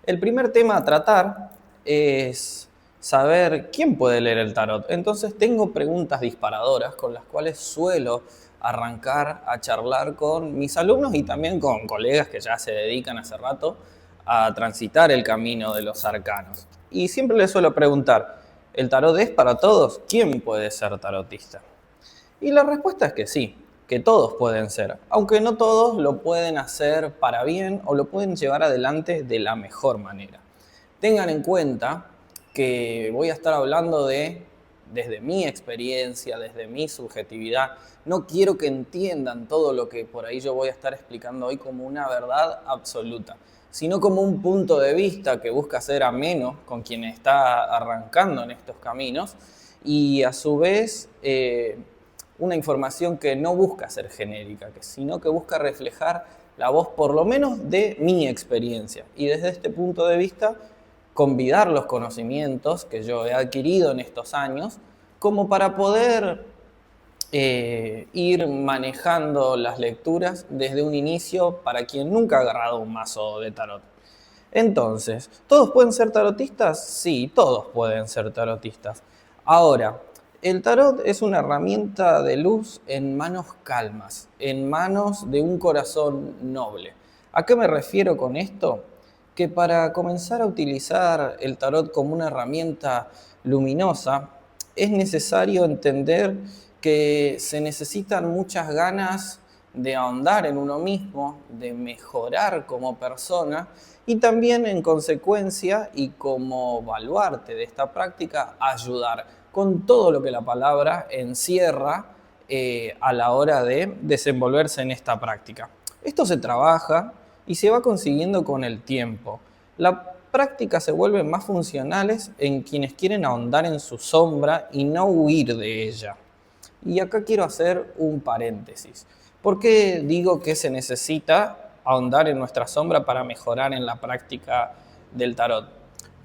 El primer tema a tratar es saber quién puede leer el tarot. Entonces tengo preguntas disparadoras con las cuales suelo arrancar a charlar con mis alumnos y también con colegas que ya se dedican hace rato a transitar el camino de los arcanos. Y siempre les suelo preguntar, ¿el tarot es para todos? ¿Quién puede ser tarotista? Y la respuesta es que sí, que todos pueden ser, aunque no todos lo pueden hacer para bien o lo pueden llevar adelante de la mejor manera. Tengan en cuenta que voy a estar hablando desde mi experiencia, desde mi subjetividad. No quiero que entiendan todo lo que por ahí yo voy a estar explicando hoy como una verdad absoluta, sino como un punto de vista que busca ser ameno con quien está arrancando en estos caminos y a su vez una información que no busca ser genérica, sino que busca reflejar la voz por lo menos de mi experiencia. Y desde este punto de vista, convidar los conocimientos que yo he adquirido en estos años como para poder ir manejando las lecturas desde un inicio para quien nunca ha agarrado un mazo de tarot. Entonces, ¿todos pueden ser tarotistas? Sí, todos pueden ser tarotistas. Ahora, el tarot es una herramienta de luz en manos calmas, en manos de un corazón noble. ¿A qué me refiero con esto? Que para comenzar a utilizar el tarot como una herramienta luminosa, es necesario entender que se necesitan muchas ganas de ahondar en uno mismo, de mejorar como persona y también en consecuencia y como baluarte de esta práctica, ayudar con todo lo que la palabra encierra a la hora de desenvolverse en esta práctica. Esto se trabaja y se va consiguiendo con el tiempo. La práctica se vuelve más funcionales en quienes quieren ahondar en su sombra y no huir de ella. Y acá quiero hacer un paréntesis. ¿Por qué digo que se necesita ahondar en nuestra sombra para mejorar en la práctica del tarot?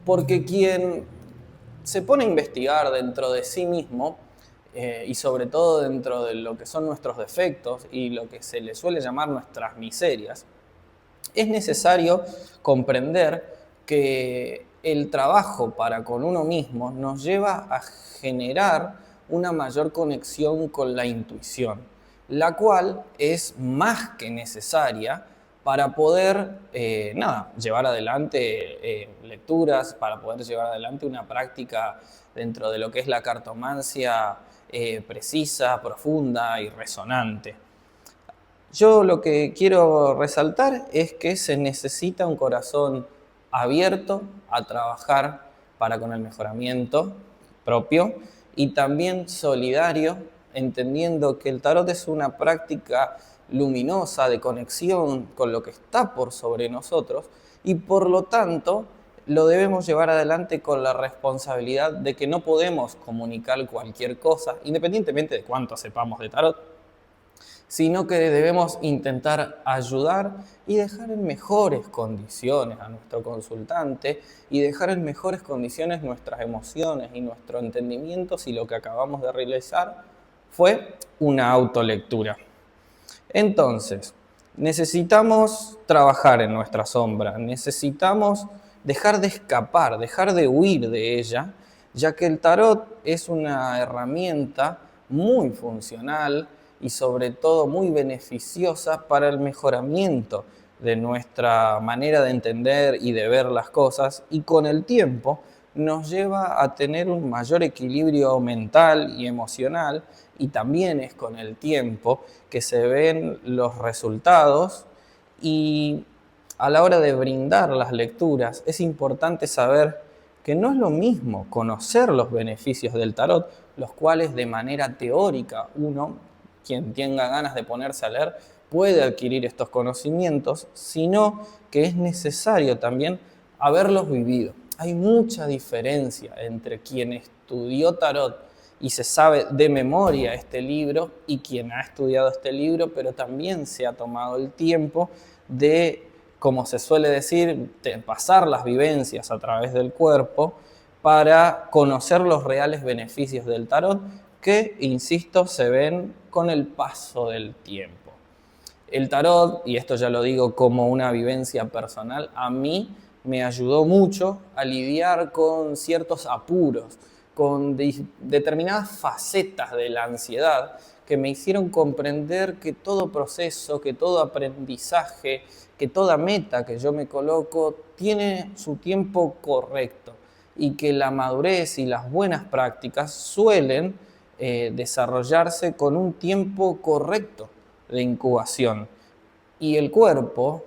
Porque quien se pone a investigar dentro de sí mismo y sobre todo dentro de lo que son nuestros defectos y lo que se le suele llamar nuestras miserias, es necesario comprender que el trabajo para con uno mismo nos lleva a generar una mayor conexión con la intuición, la cual es más que necesaria para poder llevar adelante lecturas, para poder llevar adelante una práctica dentro de lo que es la cartomancia precisa, profunda y resonante. Yo lo que quiero resaltar es que se necesita un corazón abierto a trabajar para con el mejoramiento propio y también solidario, entendiendo que el tarot es una práctica luminosa de conexión con lo que está por sobre nosotros y por lo tanto lo debemos llevar adelante con la responsabilidad de que no podemos comunicar cualquier cosa, independientemente de cuánto sepamos de tarot, sino que debemos intentar ayudar y dejar en mejores condiciones a nuestro consultante y dejar en mejores condiciones nuestras emociones y nuestro entendimiento si lo que acabamos de realizar fue una autolectura. Entonces, necesitamos trabajar en nuestra sombra, necesitamos dejar de escapar, dejar de huir de ella, ya que el tarot es una herramienta muy funcional y sobre todo muy beneficiosa para el mejoramiento de nuestra manera de entender y de ver las cosas y con el tiempo nos lleva a tener un mayor equilibrio mental y emocional y también es con el tiempo que se ven los resultados y a la hora de brindar las lecturas es importante saber que no es lo mismo conocer los beneficios del tarot, los cuales de manera teórica uno, quien tenga ganas de ponerse a leer, puede adquirir estos conocimientos, sino que es necesario también haberlos vivido. Hay mucha diferencia entre quien estudió tarot y se sabe de memoria este libro y quien ha estudiado este libro, pero también se ha tomado el tiempo de, como se suele decir, de pasar las vivencias a través del cuerpo para conocer los reales beneficios del tarot que, insisto, se ven con el paso del tiempo. El tarot, y esto ya lo digo como una vivencia personal, a mí me ayudó mucho a lidiar con ciertos apuros, con determinadas facetas de la ansiedad que me hicieron comprender que todo proceso, que todo aprendizaje, que toda meta que yo me coloco tiene su tiempo correcto y que la madurez y las buenas prácticas suelen desarrollarse con un tiempo correcto de incubación. Y el cuerpo,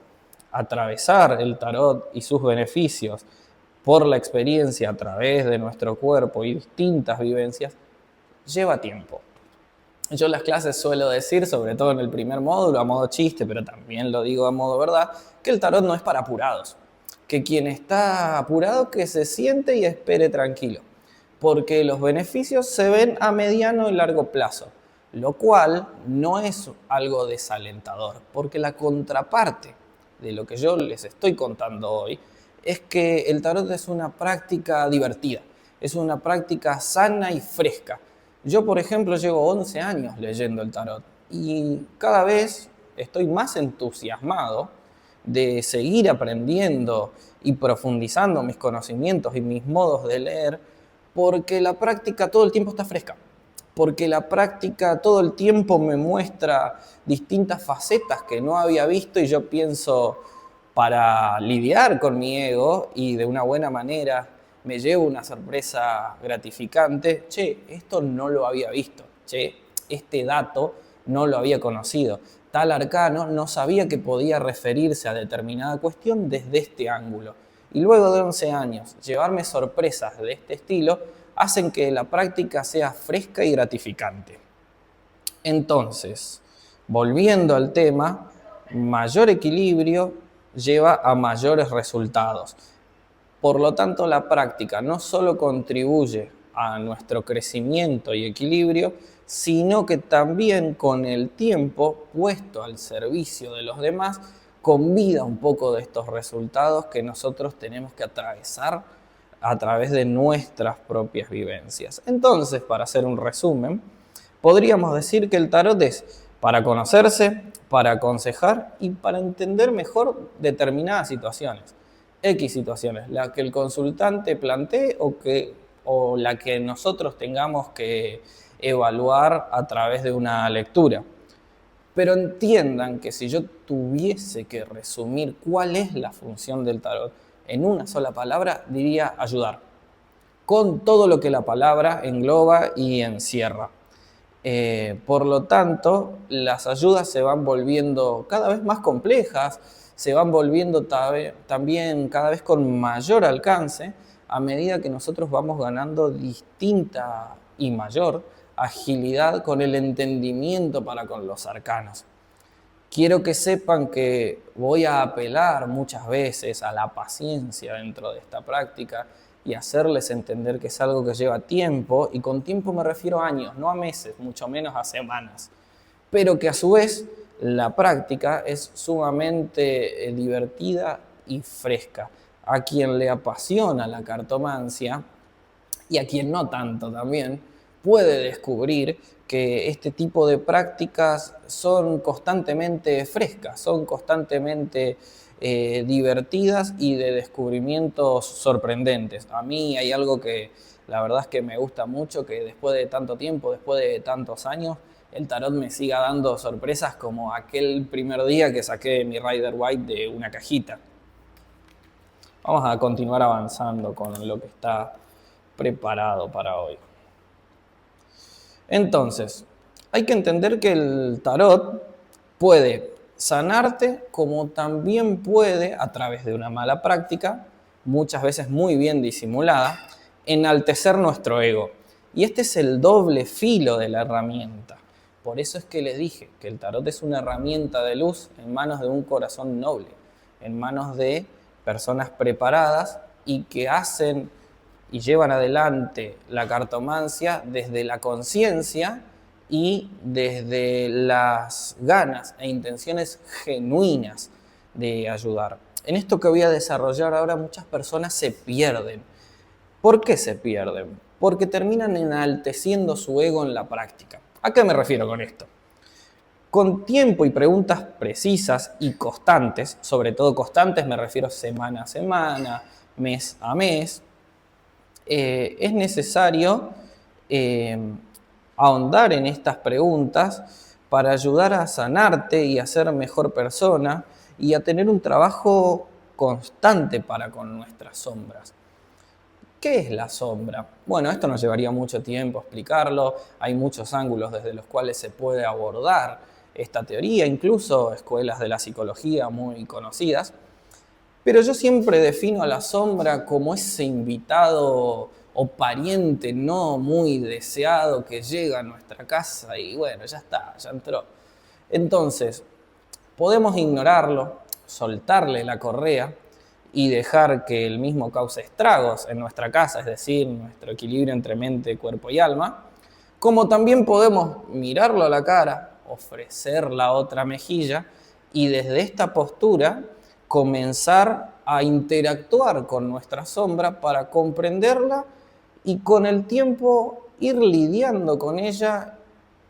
atravesar el tarot y sus beneficios por la experiencia a través de nuestro cuerpo y distintas vivencias, lleva tiempo. Yo en las clases suelo decir, sobre todo en el primer módulo, a modo chiste, pero también lo digo a modo verdad, que el tarot no es para apurados. Que quien está apurado que se siente y espere tranquilo. Porque los beneficios se ven a mediano y largo plazo. Lo cual no es algo desalentador. Porque la contraparte de lo que yo les estoy contando hoy es que el tarot es una práctica divertida. Es una práctica sana y fresca. Yo, por ejemplo, llevo 11 años leyendo el tarot y cada vez estoy más entusiasmado de seguir aprendiendo y profundizando mis conocimientos y mis modos de leer porque la práctica todo el tiempo está fresca, porque la práctica todo el tiempo me muestra distintas facetas que no había visto y yo pienso, para lidiar con mi ego y de una buena manera me llevo una sorpresa gratificante. Che, esto no lo había visto. Che, este dato no lo había conocido. Tal arcano no sabía que podía referirse a determinada cuestión desde este ángulo. Y luego de 11 años, llevarme sorpresas de este estilo hacen que la práctica sea fresca y gratificante. Entonces, volviendo al tema, mayor equilibrio lleva a mayores resultados. Por lo tanto, la práctica no solo contribuye a nuestro crecimiento y equilibrio, sino que también con el tiempo puesto al servicio de los demás, convida un poco de estos resultados que nosotros tenemos que atravesar a través de nuestras propias vivencias. Entonces, para hacer un resumen, podríamos decir que el tarot es para conocerse, para aconsejar y para entender mejor determinadas situaciones. X situaciones, la que el consultante plantee o la que nosotros tengamos que evaluar a través de una lectura. Pero entiendan que si yo tuviese que resumir cuál es la función del tarot en una sola palabra, diría ayudar, con todo lo que la palabra engloba y encierra. Por lo tanto, las ayudas se van volviendo cada vez más complejas, se van volviendo también cada vez con mayor alcance a medida que nosotros vamos ganando distinta y mayor agilidad con el entendimiento para con los arcanos. Quiero que sepan que voy a apelar muchas veces a la paciencia dentro de esta práctica y hacerles entender que es algo que lleva tiempo, y con tiempo me refiero a años, no a meses, mucho menos a semanas, pero que a su vez la práctica es sumamente divertida y fresca. A quien le apasiona la cartomancia y a quien no tanto también, puede descubrir que este tipo de prácticas son constantemente frescas, son constantemente divertidas y de descubrimientos sorprendentes. A mí hay algo que la verdad es que me gusta mucho, que después de tanto tiempo, después de tantos años, el tarot me siga dando sorpresas como aquel primer día que saqué mi Rider White de una cajita. Vamos a continuar avanzando con lo que está preparado para hoy. Entonces, hay que entender que el tarot puede sanarte como también puede, a través de una mala práctica, muchas veces muy bien disimulada, enaltecer nuestro ego. Y este es el doble filo de la herramienta. Por eso es que les dije que el tarot es una herramienta de luz en manos de un corazón noble, en manos de personas preparadas y que hacen y llevan adelante la cartomancia desde la conciencia y desde las ganas e intenciones genuinas de ayudar. En esto que voy a desarrollar ahora, muchas personas se pierden. ¿Por qué se pierden? Porque terminan enalteciendo su ego en la práctica. ¿A qué me refiero con esto? con tiempo y preguntas precisas y constantes, sobre todo constantes, me refiero semana a semana, mes a mes, es necesario eh, ahondar en estas preguntas para ayudar a sanarte y a ser mejor persona y a tener un trabajo constante para con nuestras sombras. ¿Qué es la sombra? Bueno, esto nos llevaría mucho tiempo explicarlo, hay muchos ángulos desde los cuales se puede abordar esta teoría, incluso escuelas de la psicología muy conocidas, pero yo siempre defino a la sombra como ese invitado o pariente no muy deseado que llega a nuestra casa y bueno, ya está, ya entró. Entonces, podemos ignorarlo, soltarle la correa y dejar que el mismo cause estragos en nuestra casa, es decir, nuestro equilibrio entre mente, cuerpo y alma, como también podemos mirarlo a la cara, ofrecer la otra mejilla y desde esta postura comenzar a interactuar con nuestra sombra para comprenderla y con el tiempo ir lidiando con ella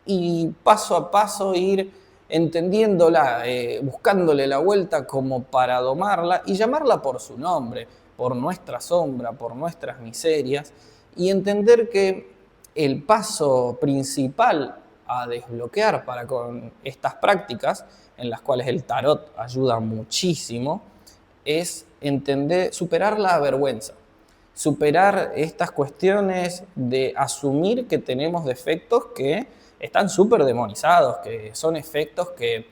y paso a paso ir entendiéndola, buscándole la vuelta como para domarla y llamarla por su nombre, por nuestra sombra, por nuestras miserias, y entender que el paso principal a desbloquear para con estas prácticas, en las cuales el tarot ayuda muchísimo, es entender, superar la vergüenza, superar estas cuestiones de asumir que tenemos defectos que están súper demonizados, que son efectos que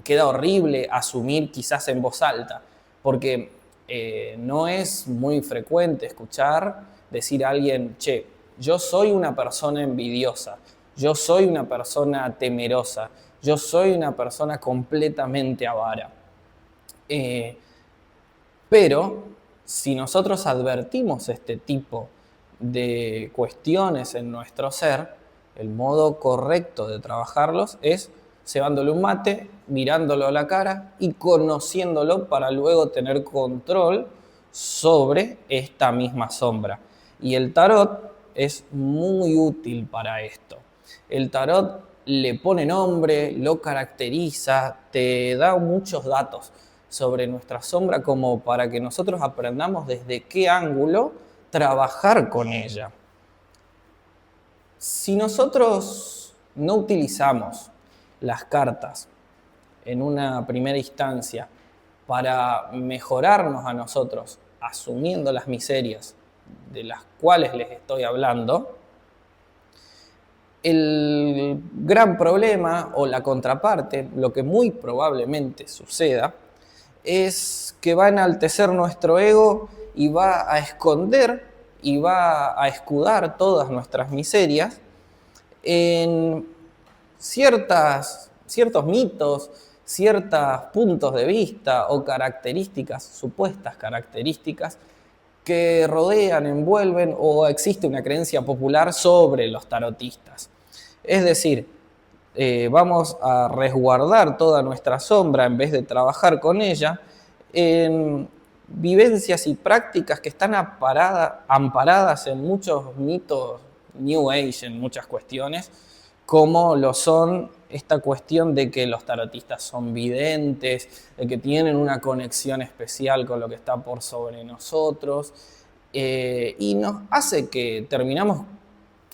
queda horrible asumir quizás en voz alta, porque no es muy frecuente escuchar decir a alguien, che, yo soy una persona envidiosa, yo soy una persona temerosa, yo soy una persona completamente avara. Pero si nosotros advertimos este tipo de cuestiones en nuestro ser, el modo correcto de trabajarlos es cebándole un mate, mirándolo a la cara y conociéndolo para luego tener control sobre esta misma sombra. Y el tarot es muy útil para esto. El tarot le pone nombre, lo caracteriza, te da muchos datos sobre nuestra sombra como para que nosotros aprendamos desde qué ángulo trabajar con ella. Si nosotros no utilizamos las cartas en una primera instancia para mejorarnos a nosotros, asumiendo las miserias de las cuales les estoy hablando, el gran problema o la contraparte, lo que muy probablemente suceda, es que va a enaltecer nuestro ego y va a esconder y va a escudar todas nuestras miserias en ciertos mitos, ciertos puntos de vista o características, supuestas características, que rodean, envuelven o existe una creencia popular sobre los tarotistas. Es decir, vamos a resguardar toda nuestra sombra en vez de trabajar con ella en vivencias y prácticas que están amparadas en muchos mitos New Age, en muchas cuestiones, como lo son esta cuestión de que los tarotistas son videntes, de que tienen una conexión especial con lo que está por sobre nosotros, y nos hace que terminamos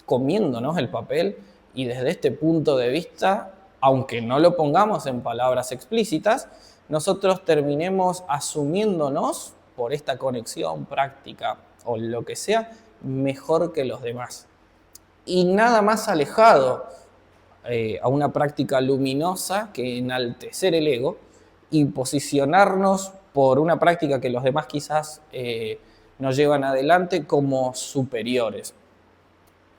comiéndonos el papel y desde este punto de vista, aunque no lo pongamos en palabras explícitas, nosotros terminemos asumiéndonos por esta conexión práctica o lo que sea mejor que los demás. Y nada más alejado a una práctica luminosa que enaltecer el ego y posicionarnos por una práctica que los demás quizás nos llevan adelante como superiores.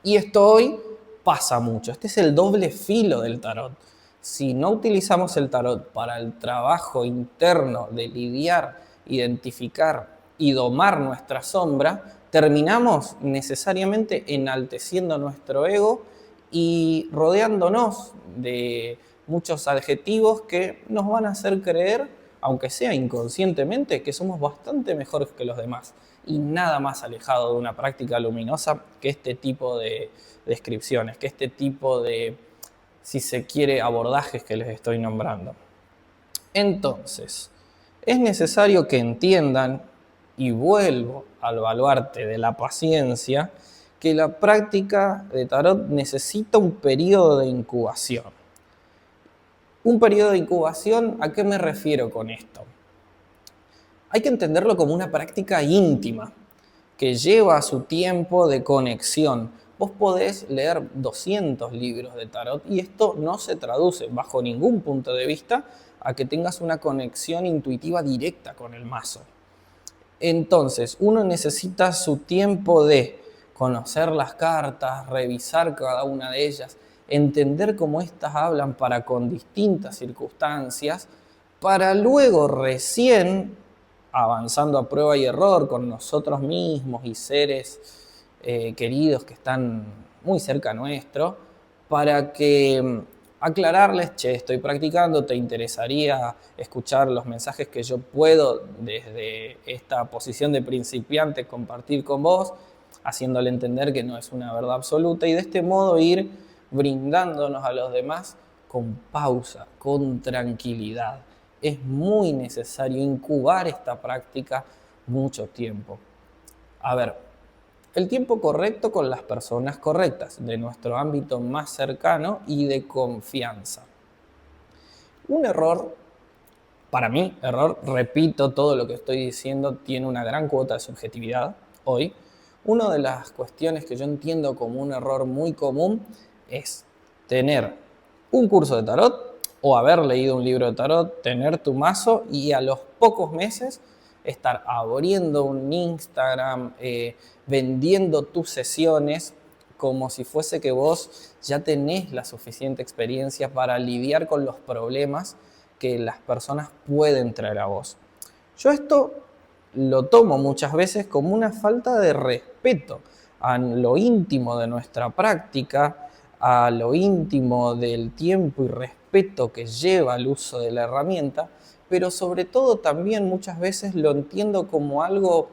Y esto hoy pasa mucho. Este es el doble filo del tarot. Si no utilizamos el tarot para el trabajo interno de lidiar, identificar y domar nuestra sombra, terminamos necesariamente enalteciendo nuestro ego y rodeándonos de muchos adjetivos que nos van a hacer creer, aunque sea inconscientemente, que somos bastante mejores que los demás. Y nada más alejado de una práctica luminosa que este tipo de descripciones, que este tipo de si se quiere, abordajes que les estoy nombrando. Entonces, es necesario que entiendan, y vuelvo al baluarte de la paciencia, que la práctica de tarot necesita un periodo de incubación. Un periodo de incubación, ¿a qué me refiero con esto? Hay que entenderlo como una práctica íntima, que lleva su tiempo de conexión. Vos podés leer 200 libros de tarot y esto no se traduce bajo ningún punto de vista a que tengas una conexión intuitiva directa con el mazo. Entonces, uno necesita su tiempo de conocer las cartas, revisar cada una de ellas, entender cómo éstas hablan para con distintas circunstancias, para luego recién, avanzando a prueba y error con nosotros mismos y seres queridos que están muy cerca nuestro, para que aclararles, che, estoy practicando, te interesaría escuchar los mensajes que yo puedo desde esta posición de principiante compartir con vos, haciéndole entender que no es una verdad absoluta y de este modo ir brindándonos a los demás con pausa, con tranquilidad. Es muy necesario incubar esta práctica mucho tiempo. A ver, el tiempo correcto con las personas correctas, de nuestro ámbito más cercano y de confianza. Un error, para mí, repito, todo lo que estoy diciendo tiene una gran cuota de subjetividad hoy. Una de las cuestiones que yo entiendo como un error muy común es tener un curso de tarot o haber leído un libro de tarot, tener tu mazo y a los pocos meses estar abriendo un Instagram, vendiendo tus sesiones como si fuese que vos ya tenés la suficiente experiencia para lidiar con los problemas que las personas pueden traer a vos. Yo esto lo tomo muchas veces como una falta de respeto a lo íntimo de nuestra práctica, a lo íntimo del tiempo y respeto que lleva el uso de la herramienta, pero sobre todo también muchas veces lo entiendo como algo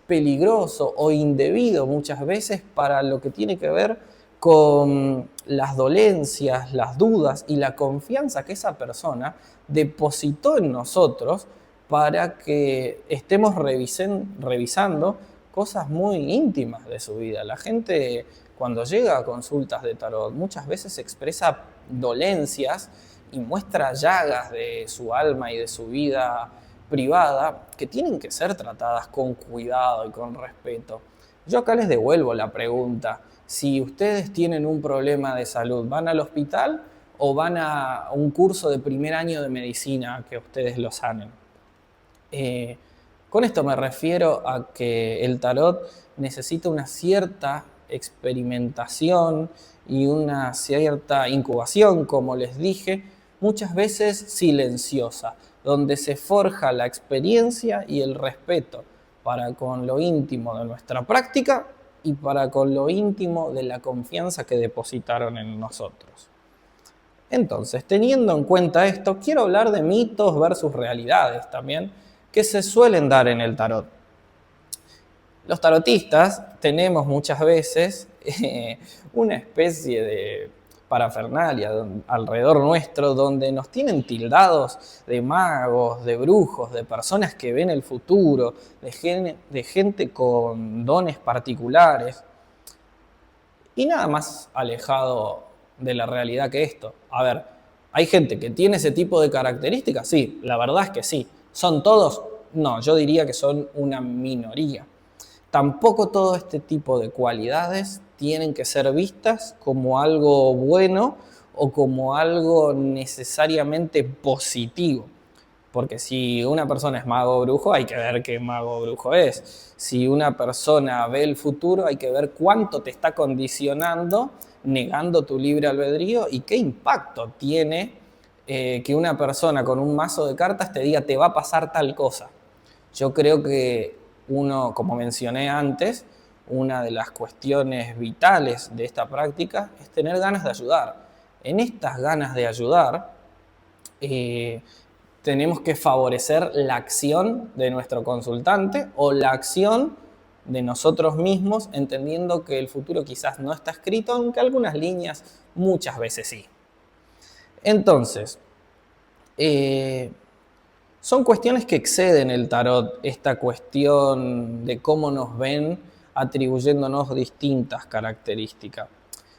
peligroso o indebido muchas veces para lo que tiene que ver con las dolencias, las dudas y la confianza que esa persona depositó en nosotros para que estemos revisando cosas muy íntimas de su vida. La gente cuando llega a consultas de tarot muchas veces expresa dolencias y muestra llagas de su alma y de su vida privada que tienen que ser tratadas con cuidado y con respeto. Yo acá les devuelvo la pregunta. Si ustedes tienen un problema de salud, ¿van al hospital o van a un curso de primer año de medicina que ustedes lo sanen? Con esto me refiero a que el tarot necesita una cierta experimentación y una cierta incubación, como les dije, muchas veces silenciosa, donde se forja la experiencia y el respeto para con lo íntimo de nuestra práctica y para con lo íntimo de la confianza que depositaron en nosotros. Entonces, teniendo en cuenta esto, quiero hablar de mitos versus realidades también que se suelen dar en el tarot. Los tarotistas tenemos muchas veces una especie de parafernalia alrededor nuestro donde nos tienen tildados de magos, de brujos, de personas que ven el futuro, de gente con dones particulares y nada más alejado de la realidad que esto. A ver, ¿hay gente que tiene ese tipo de características? Sí, la verdad es que sí. ¿Son todos? No, yo diría que son una minoría. Tampoco todo este tipo de cualidades tienen que ser vistas como algo bueno o como algo necesariamente positivo. Porque si una persona es mago o brujo, hay que ver qué mago o brujo es. Si una persona ve el futuro, hay que ver cuánto te está condicionando, negando tu libre albedrío y qué impacto tiene que una persona con un mazo de cartas te diga te va a pasar tal cosa. Yo creo que uno, como mencioné antes, una de las cuestiones vitales de esta práctica es tener ganas de ayudar. En estas ganas de ayudar, tenemos que favorecer la acción de nuestro consultante o la acción de nosotros mismos, entendiendo que el futuro quizás no está escrito, aunque algunas líneas muchas veces sí. Entonces, son cuestiones que exceden el tarot, esta cuestión de cómo nos ven atribuyéndonos distintas características.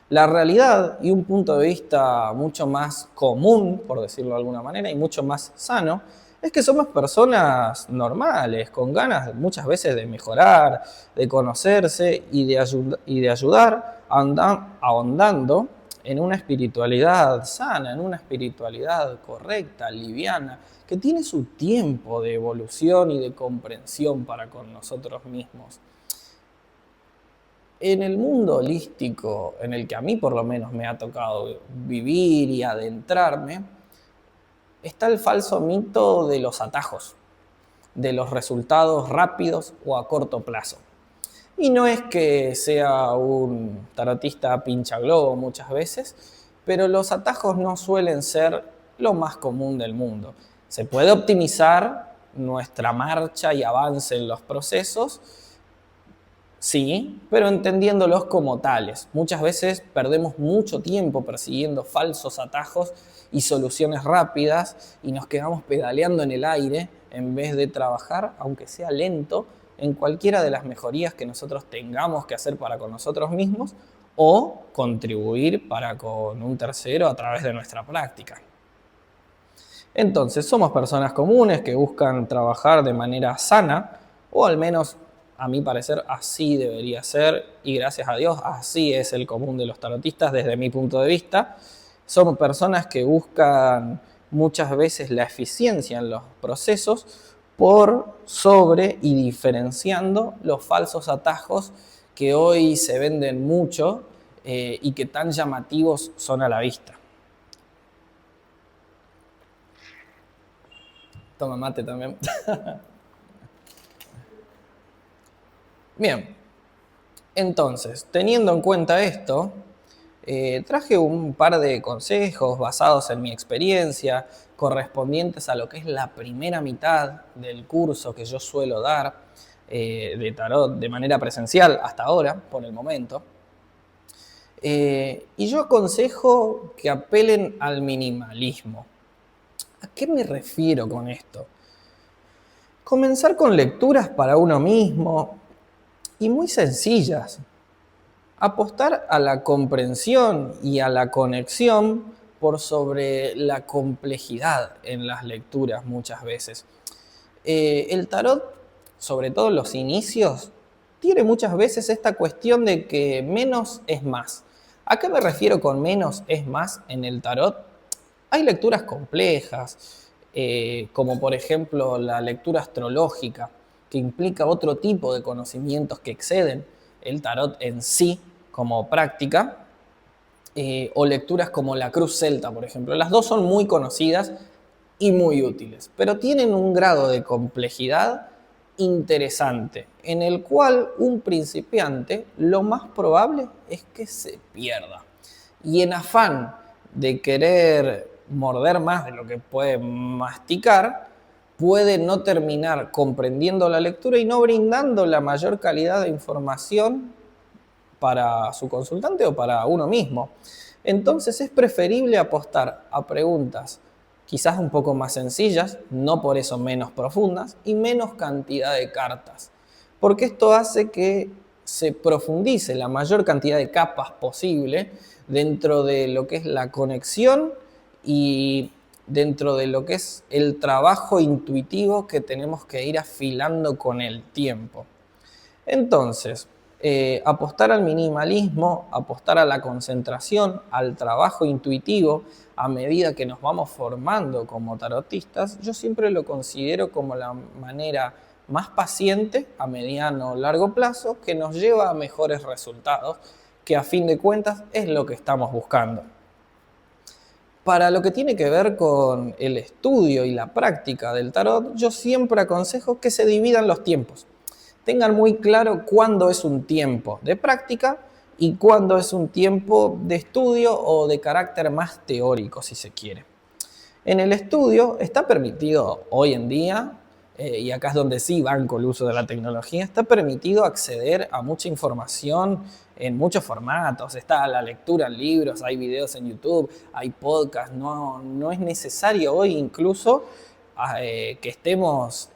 La realidad y un punto de vista mucho más común, por decirlo de alguna manera, y mucho más sano, es que somos personas normales, con ganas muchas veces de mejorar, de conocerse y de ayudar ahondando en una espiritualidad sana, en una espiritualidad correcta, liviana, que tiene su tiempo de evolución y de comprensión para con nosotros mismos. En el mundo holístico, en el que a mí por lo menos me ha tocado vivir y adentrarme, está el falso mito de los atajos, de los resultados rápidos o a corto plazo. Y no es que sea un tarotista pincha globo muchas veces, pero los atajos no suelen ser lo más común del mundo. Se puede optimizar nuestra marcha y avance en los procesos, sí, pero entendiéndolos como tales. Muchas veces perdemos mucho tiempo persiguiendo falsos atajos y soluciones rápidas y nos quedamos pedaleando en el aire en vez de trabajar, aunque sea lento, en cualquiera de las mejorías que nosotros tengamos que hacer para con nosotros mismos o contribuir para con un tercero a través de nuestra práctica. Entonces, somos personas comunes que buscan trabajar de manera sana, o al menos a mi parecer así debería ser, y gracias a Dios así es el común de los tarotistas desde mi punto de vista. Somos personas que buscan muchas veces la eficiencia en los procesos por sobre y diferenciando los falsos atajos que hoy se venden mucho y que tan llamativos son a la vista. Toma mate también. Bien, entonces, teniendo en cuenta esto, traje un par de consejos basados en mi experiencia, correspondientes a lo que es la primera mitad del curso que yo suelo dar de tarot de manera presencial hasta ahora, por el momento. Y yo aconsejo que apelen al minimalismo. ¿A qué me refiero con esto? Comenzar con lecturas para uno mismo y muy sencillas. Apostar a la comprensión y a la conexión por sobre la complejidad en las lecturas muchas veces. El tarot, sobre todo en los inicios, tiene muchas veces esta cuestión de que menos es más. ¿A qué me refiero con menos es más en el tarot? Hay lecturas complejas, como por ejemplo la lectura astrológica, que implica otro tipo de conocimientos que exceden el tarot en sí como práctica, o lecturas como la Cruz Celta, por ejemplo. Las dos son muy conocidas y muy útiles, pero tienen un grado de complejidad interesante, en el cual un principiante lo más probable es que se pierda. Y en afán de querer morder más de lo que puede masticar, puede no terminar comprendiendo la lectura y no brindando la mayor calidad de información para su consultante o para uno mismo. Entonces es preferible apostar a preguntas quizás un poco más sencillas, no por eso menos profundas, y menos cantidad de cartas, porque esto hace que se profundice la mayor cantidad de capas posible dentro de lo que es la conexión y dentro de lo que es el trabajo intuitivo que tenemos que ir afilando con el tiempo. Entonces, apostar al minimalismo, apostar a la concentración, al trabajo intuitivo, a medida que nos vamos formando como tarotistas, yo siempre lo considero como la manera más paciente a mediano o largo plazo que nos lleva a mejores resultados, que a fin de cuentas es lo que estamos buscando. Para lo que tiene que ver con el estudio y la práctica del tarot, yo siempre aconsejo que se dividan los tiempos. Tengan muy claro cuándo es un tiempo de práctica y cuándo es un tiempo de estudio o de carácter más teórico, si se quiere. En el estudio está permitido hoy en día y acá es donde sí banco el uso de la tecnología, está permitido acceder a mucha información en muchos formatos. Está la lectura en libros, hay videos en YouTube, hay podcasts. No es necesario hoy incluso que estemos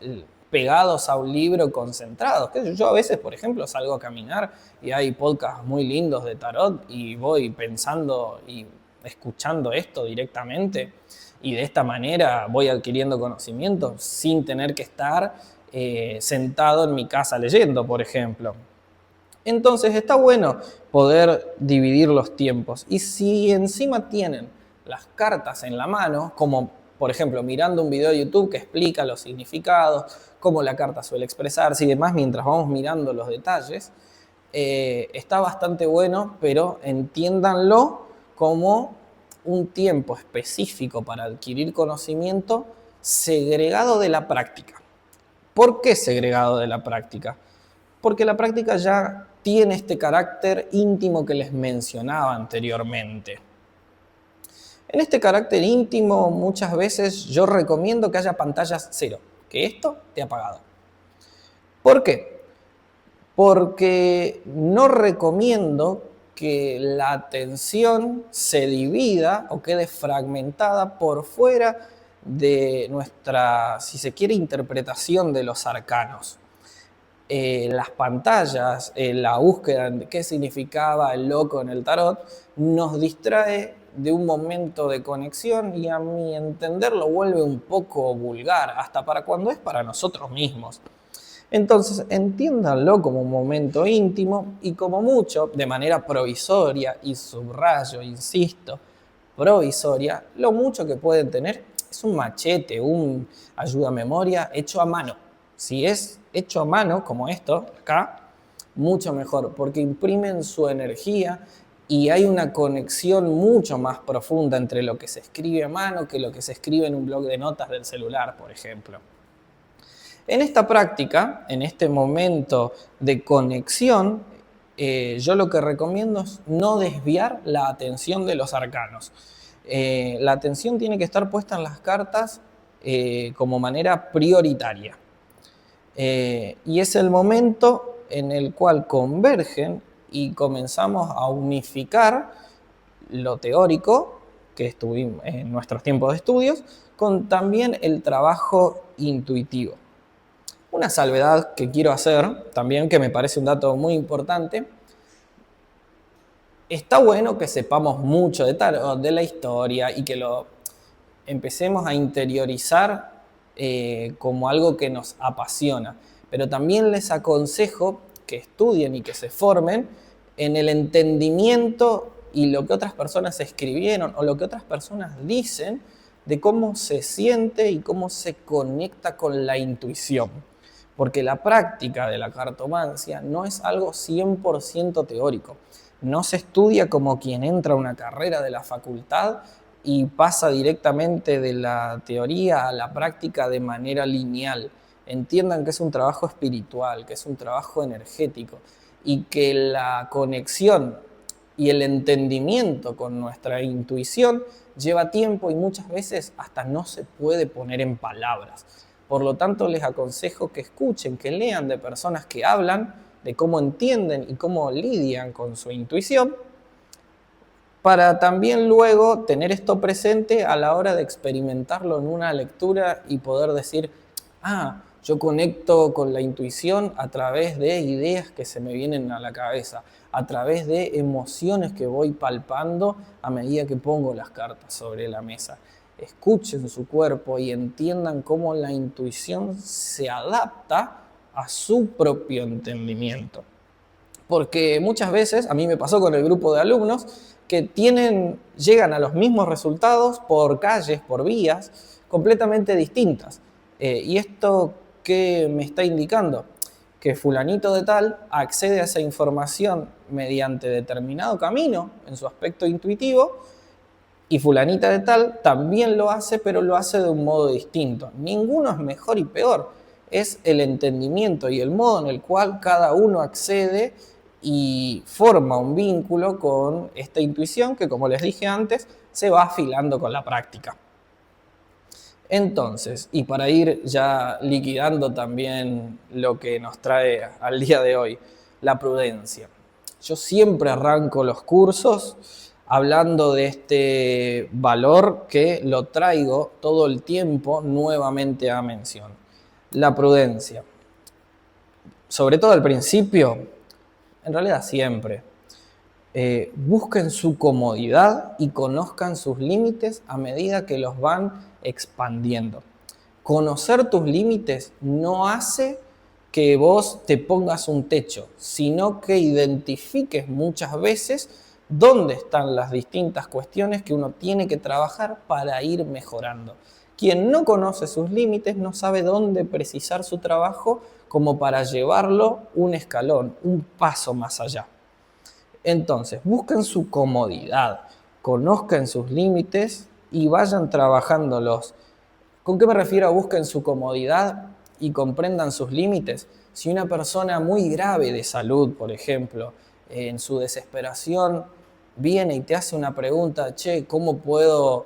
pegados a un libro concentrados. Yo a veces, por ejemplo, salgo a caminar y hay podcasts muy lindos de tarot y voy pensando y escuchando esto directamente, y de esta manera voy adquiriendo conocimiento sin tener que estar sentado en mi casa leyendo, por ejemplo. Entonces está bueno poder dividir los tiempos. Y si encima tienen las cartas en la mano, como por ejemplo mirando un video de YouTube que explica los significados, cómo la carta suele expresarse y demás, mientras vamos mirando los detalles, está bastante bueno, pero entiéndanlo como un tiempo específico para adquirir conocimiento segregado de la práctica. ¿Por qué segregado de la práctica? Porque la práctica ya tiene este carácter íntimo que les mencionaba anteriormente. En este carácter íntimo muchas veces yo recomiendo que haya pantallas cero, que esto esté apagado. ¿Por qué? Porque no recomiendo que la atención se divida o quede fragmentada por fuera de nuestra, si se quiere, interpretación de los arcanos. Las pantallas, la búsqueda de qué significaba el loco en el tarot, nos distrae de un momento de conexión y a mi entender lo vuelve un poco vulgar, hasta para cuando es para nosotros mismos. Entonces, entiéndanlo como un momento íntimo y como mucho, de manera provisoria, y subrayo, insisto, provisoria, lo mucho que pueden tener es un machete, un ayuda a memoria hecho a mano. Si es hecho a mano, como esto acá, mucho mejor, porque imprimen su energía y hay una conexión mucho más profunda entre lo que se escribe a mano que lo que se escribe en un bloc de notas del celular, por ejemplo. En esta práctica, en este momento de conexión, yo lo que recomiendo es no desviar la atención de los arcanos. La atención tiene que estar puesta en las cartas como manera prioritaria. Y es el momento en el cual convergen y comenzamos a unificar lo teórico que estuvimos en nuestros tiempos de estudios con también el trabajo intuitivo. Una salvedad que quiero hacer, también que me parece un dato muy importante, está bueno que sepamos mucho de tarot, de la historia y que lo empecemos a interiorizar como algo que nos apasiona. Pero también les aconsejo que estudien y que se formen en el entendimiento y lo que otras personas escribieron o lo que otras personas dicen de cómo se siente y cómo se conecta con la intuición. Porque la práctica de la cartomancia no es algo 100% teórico. No se estudia como quien entra a una carrera de la facultad y pasa directamente de la teoría a la práctica de manera lineal. Entiendan que es un trabajo espiritual, que es un trabajo energético y que la conexión y el entendimiento con nuestra intuición lleva tiempo y muchas veces hasta no se puede poner en palabras. Por lo tanto, les aconsejo que escuchen, que lean de personas que hablan de cómo entienden y cómo lidian con su intuición, para también luego tener esto presente a la hora de experimentarlo en una lectura y poder decir, yo conecto con la intuición a través de ideas que se me vienen a la cabeza, a través de emociones que voy palpando a medida que pongo las cartas sobre la mesa. Escuchen su cuerpo y entiendan cómo la intuición se adapta a su propio entendimiento. Porque muchas veces, a mí me pasó con el grupo de alumnos, que llegan a los mismos resultados por calles, por vías completamente distintas. ¿Y esto qué me está indicando? Que fulanito de tal accede a esa información mediante determinado camino en su aspecto intuitivo, y fulanita de tal también lo hace, pero lo hace de un modo distinto. Ninguno es mejor y peor. Es el entendimiento y el modo en el cual cada uno accede y forma un vínculo con esta intuición que, como les dije antes, se va afilando con la práctica. Entonces, y para ir ya liquidando también lo que nos trae al día de hoy, la prudencia. Yo siempre arranco los cursos hablando de este valor que lo traigo todo el tiempo nuevamente a mención. La prudencia. Sobre todo al principio, en realidad siempre. Busquen su comodidad y conozcan sus límites a medida que los van expandiendo. Conocer tus límites no hace que vos te pongas un techo, sino que identifiques muchas veces dónde están las distintas cuestiones que uno tiene que trabajar para ir mejorando. Quien no conoce sus límites no sabe dónde precisar su trabajo como para llevarlo un escalón, un paso más allá. Entonces, busquen su comodidad, conozcan sus límites y vayan trabajándolos. ¿Con qué me refiero a busquen su comodidad y comprendan sus límites? Si una persona muy grave de salud, por ejemplo, en su desesperación, viene y te hace una pregunta, che, cómo puede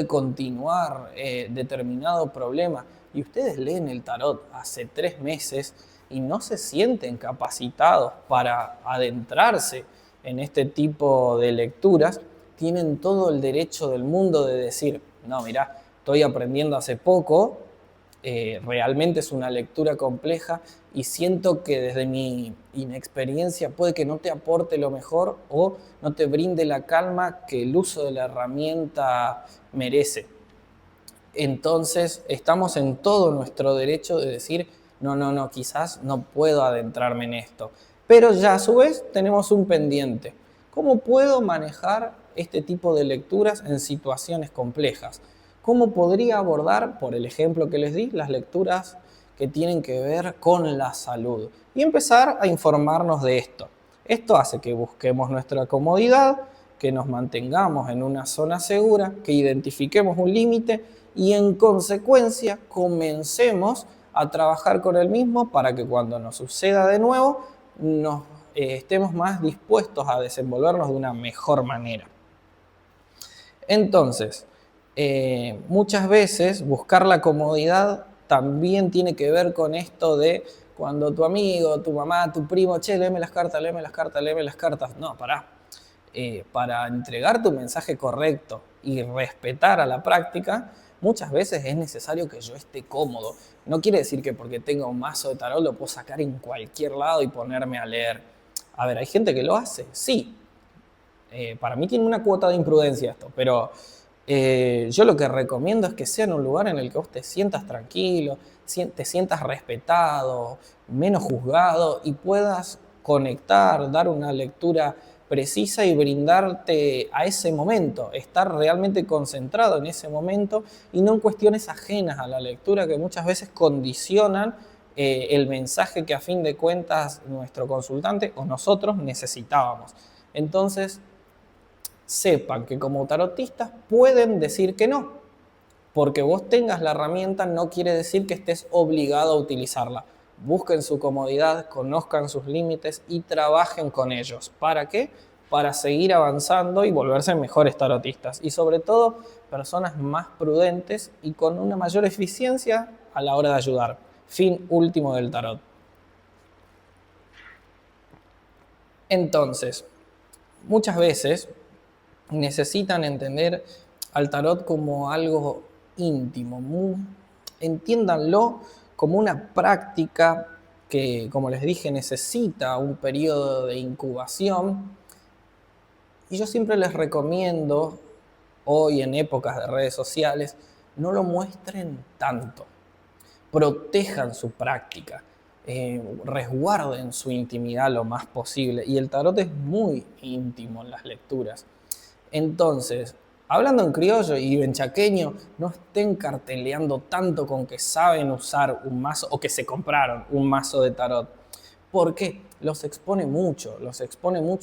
continuar determinado problema? Y ustedes leen el tarot hace 3 meses y no se sienten capacitados para adentrarse en este tipo de lecturas, tienen todo el derecho del mundo de decir, no, mirá, estoy aprendiendo hace poco, realmente es una lectura compleja y siento que desde mi inexperiencia puede que no te aporte lo mejor o no te brinde la calma que el uso de la herramienta merece. Entonces estamos en todo nuestro derecho de decir, no, quizás no puedo adentrarme en esto. Pero ya a su vez tenemos un pendiente. ¿Cómo puedo manejar este tipo de lecturas en situaciones complejas? ¿Cómo podría abordar, por el ejemplo que les di, las lecturas que tienen que ver con la salud? Y empezar a informarnos de esto. Esto hace que busquemos nuestra comodidad, que nos mantengamos en una zona segura, que identifiquemos un límite y en consecuencia comencemos a trabajar con el mismo para que cuando nos suceda de nuevo nos estemos más dispuestos a desenvolvernos de una mejor manera. Entonces, muchas veces buscar la comodidad también tiene que ver con esto de cuando tu amigo, tu mamá, tu primo, che, léeme las cartas, léeme las cartas, léeme las cartas. No, pará. Para entregar tu mensaje correcto y respetar a la práctica, muchas veces es necesario que yo esté cómodo. No quiere decir que porque tenga un mazo de tarot lo puedo sacar en cualquier lado y ponerme a leer. A ver, hay gente que lo hace, sí. Para mí tiene una cuota de imprudencia esto, pero yo lo que recomiendo es que sea en un lugar en el que vos te sientas tranquilo, te sientas respetado, menos juzgado y puedas conectar, dar una lectura precisa y brindarte a ese momento, estar realmente concentrado en ese momento y no en cuestiones ajenas a la lectura que muchas veces condicionan el mensaje que a fin de cuentas nuestro consultante o nosotros necesitábamos. Entonces, sepan que como tarotistas pueden decir que no. Porque vos tengas la herramienta no quiere decir que estés obligado a utilizarla. Busquen su comodidad, conozcan sus límites y trabajen con ellos. ¿Para qué? Para seguir avanzando y volverse mejores tarotistas. Y sobre todo, personas más prudentes y con una mayor eficiencia a la hora de ayudar. Fin último del tarot. Entonces, muchas veces necesitan entender al tarot como algo íntimo. Entiéndanlo como una práctica que, como les dije, necesita un periodo de incubación. Y yo siempre les recomiendo, hoy en épocas de redes sociales, no lo muestren tanto. Protejan su práctica. Resguarden su intimidad lo más posible. Y el tarot es muy íntimo en las lecturas. Entonces, hablando en criollo y en chaqueño, no estén carteleando tanto con que saben usar un mazo o que se compraron un mazo de tarot. ¿Por qué? Los expone mucho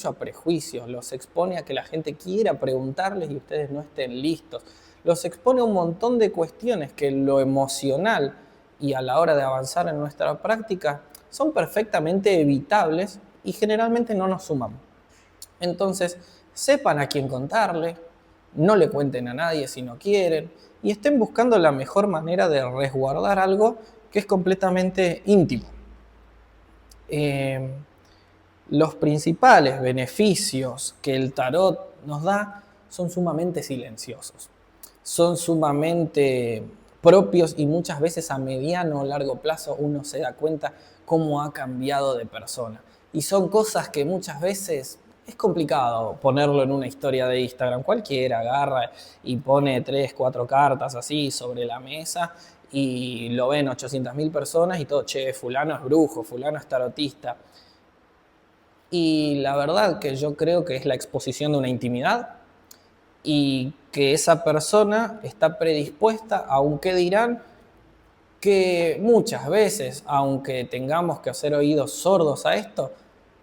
a prejuicios, los expone a que la gente quiera preguntarles y ustedes no estén listos. Los expone a un montón de cuestiones que en lo emocional y a la hora de avanzar en nuestra práctica son perfectamente evitables y generalmente no nos suman. Entonces, sepan a quién contarle, no le cuenten a nadie si no quieren, y estén buscando la mejor manera de resguardar algo que es completamente íntimo. Los principales beneficios que el tarot nos da son sumamente silenciosos, son sumamente propios y muchas veces a mediano o largo plazo uno se da cuenta cómo ha cambiado de persona. Y son cosas que muchas veces es complicado ponerlo en una historia de Instagram. Cualquiera agarra y pone 3, 4 cartas así sobre la mesa y lo ven 800.000 personas y todo, che, fulano es brujo, fulano es tarotista. Y la verdad que yo creo que es la exposición de una intimidad y que esa persona está predispuesta a un qué dirán que muchas veces, aunque tengamos que hacer oídos sordos a esto,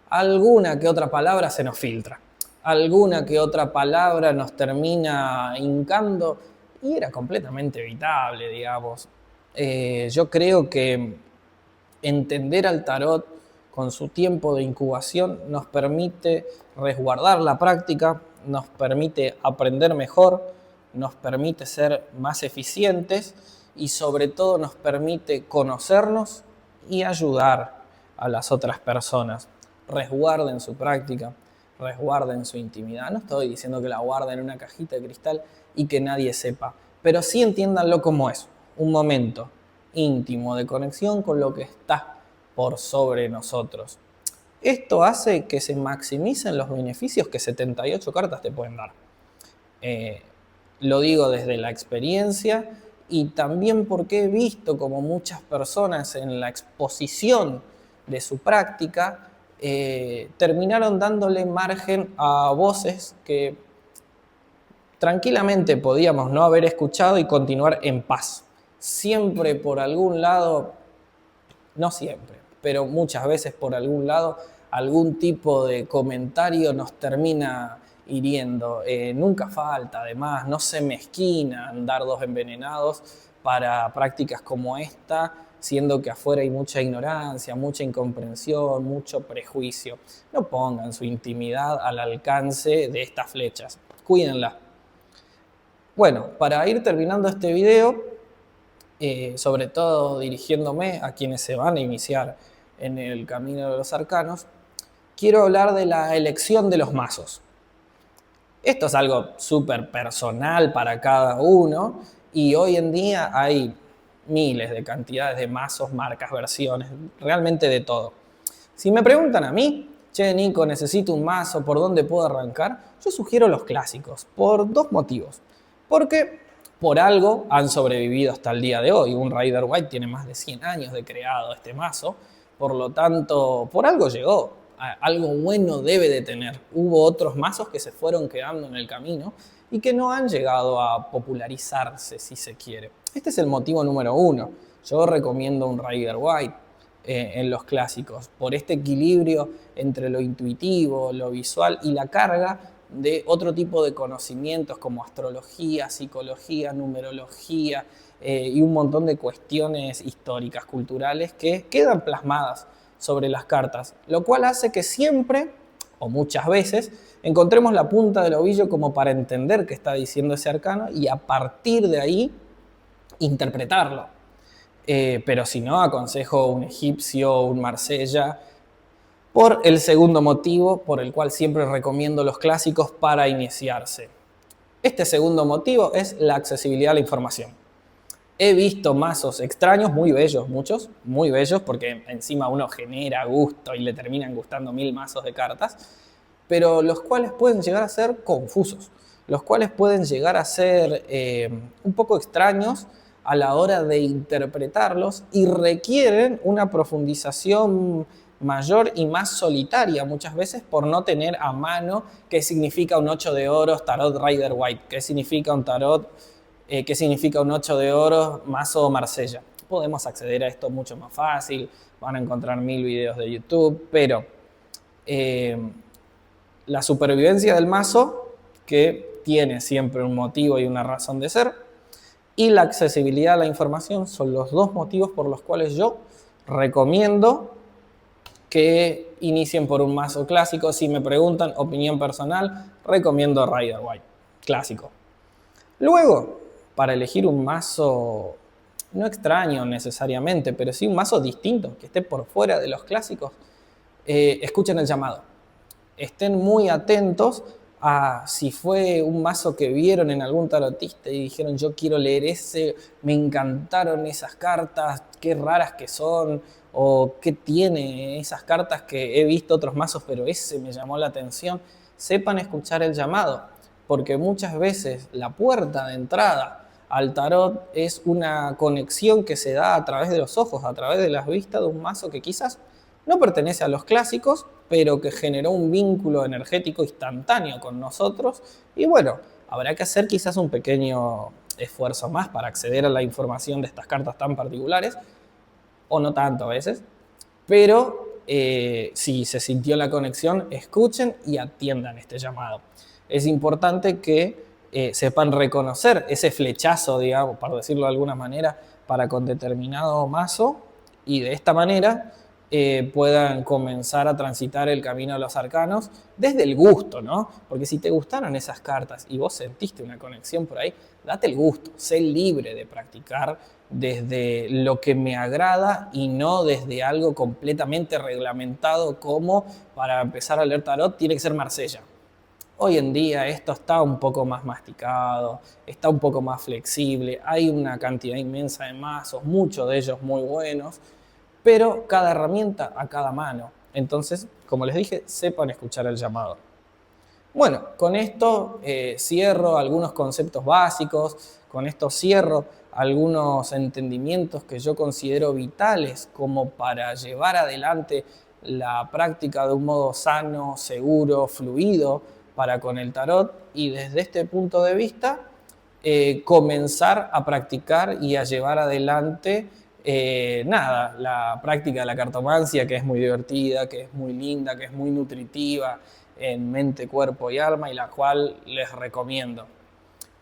alguna que otra palabra se nos filtra, alguna que otra palabra nos termina hincando y era completamente evitable, digamos. Yo creo que entender al tarot con su tiempo de incubación nos permite resguardar la práctica, nos permite aprender mejor, nos permite ser más eficientes y sobre todo nos permite conocernos y ayudar a las otras personas. Resguarden su práctica, resguarden su intimidad. No estoy diciendo que la guarden en una cajita de cristal y que nadie sepa, pero sí entiéndanlo como es, un momento íntimo de conexión con lo que está por sobre nosotros. Esto hace que se maximicen los beneficios que 78 cartas te pueden dar. Lo digo desde la experiencia y también porque he visto como muchas personas en la exposición de su práctica terminaron dándole margen a voces que tranquilamente podíamos no haber escuchado y continuar en paz. Siempre por algún lado, no siempre, pero muchas veces por algún lado, algún tipo de comentario nos termina hiriendo. Nunca falta, además, no se mezquinan dardos envenenados para prácticas como esta, siendo que afuera hay mucha ignorancia, mucha incomprensión, mucho prejuicio. No pongan su intimidad al alcance de estas flechas. Cuídenla. Bueno, para ir terminando este video, sobre todo dirigiéndome a quienes se van a iniciar en el camino de los arcanos, quiero hablar de la elección de los mazos. Esto es algo súper personal para cada uno y hoy en día hay miles de cantidades de mazos, marcas, versiones, realmente de todo. Si me preguntan a mí, che, Nico, necesito un mazo, ¿por dónde puedo arrancar? Yo sugiero los clásicos, por dos motivos. Porque por algo han sobrevivido hasta el día de hoy. Un Rider White tiene más de 100 años de creado este mazo, por lo tanto, por algo llegó. Algo bueno debe de tener. Hubo otros mazos que se fueron quedando en el camino y que no han llegado a popularizarse, si se quiere. Este es el motivo número uno. Yo recomiendo un Rider White en los clásicos, por este equilibrio entre lo intuitivo, lo visual y la carga de otro tipo de conocimientos como astrología, psicología, numerología y un montón de cuestiones históricas, culturales que quedan plasmadas sobre las cartas, lo cual hace que siempre, o muchas veces, encontremos la punta del ovillo como para entender qué está diciendo ese arcano y a partir de ahí interpretarlo. Pero si no, aconsejo un egipcio o un Marsella, por el segundo motivo por el cual siempre recomiendo los clásicos para iniciarse. Este segundo motivo es la accesibilidad a la información. He visto mazos extraños, muy bellos, muchos, muy bellos, porque encima uno genera gusto y le terminan gustando 1000 mazos de cartas, pero los cuales pueden llegar a ser confusos, los cuales pueden llegar a ser un poco extraños a la hora de interpretarlos y requieren una profundización mayor y más solitaria muchas veces por no tener a mano qué significa un 8 de oros tarot Rider White, qué significa un tarot, qué significa un 8 de oros mazo Marsella. Podemos acceder a esto mucho más fácil, van a encontrar 1000 videos de YouTube, pero la supervivencia del mazo, que tiene siempre un motivo y una razón de ser, y la accesibilidad a la información son los dos motivos por los cuales yo recomiendo que inicien por un mazo clásico. Si me preguntan opinión personal, recomiendo Rider White, clásico. Luego, para elegir un mazo, no extraño necesariamente, pero sí un mazo distinto, que esté por fuera de los clásicos, escuchen el llamado. Estén muy atentos a si fue un mazo que vieron en algún tarotista y dijeron yo quiero leer ese, me encantaron esas cartas, qué raras que son, o qué tiene esas cartas que he visto otros mazos, pero ese me llamó la atención. Sepan escuchar el llamado, porque muchas veces la puerta de entrada al tarot es una conexión que se da a través de los ojos, a través de las vistas de un mazo que quizás no pertenece a los clásicos, pero que generó un vínculo energético instantáneo con nosotros. Y bueno, habrá que hacer quizás un pequeño esfuerzo más para acceder a la información de estas cartas tan particulares, o no tanto a veces, pero si se sintió la conexión, escuchen y atiendan este llamado. Es importante que sepan reconocer ese flechazo, digamos, para decirlo de alguna manera, para con determinado mazo, y de esta manera puedan comenzar a transitar el camino de los arcanos desde el gusto, ¿no? Porque si te gustaron esas cartas y vos sentiste una conexión por ahí, date el gusto, sé libre de practicar desde lo que me agrada y no desde algo completamente reglamentado como para empezar a leer tarot tiene que ser Marsella. Hoy en día esto está un poco más masticado, está un poco más flexible, hay una cantidad inmensa de mazos, muchos de ellos muy buenos, pero cada herramienta a cada mano. Entonces, como les dije, sepan escuchar el llamado. Bueno, con esto cierro algunos conceptos básicos, con esto cierro algunos entendimientos que yo considero vitales como para llevar adelante la práctica de un modo sano, seguro, fluido para con el tarot, y desde este punto de vista comenzar a practicar y a llevar adelante la práctica de la cartomancia, que es muy divertida, que es muy linda, que es muy nutritiva en mente, cuerpo y alma, y la cual les recomiendo.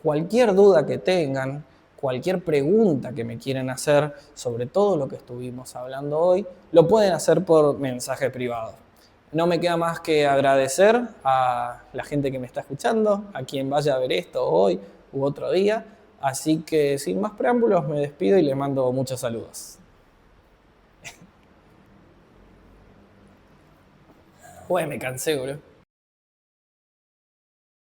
Cualquier duda que tengan, cualquier pregunta que me quieran hacer sobre todo lo que estuvimos hablando hoy, lo pueden hacer por mensaje privado. No me queda más que agradecer a la gente que me está escuchando, a quien vaya a ver esto hoy u otro día. Así que sin más preámbulos me despido y les mando muchos saludos. Uy, me cansé, bro.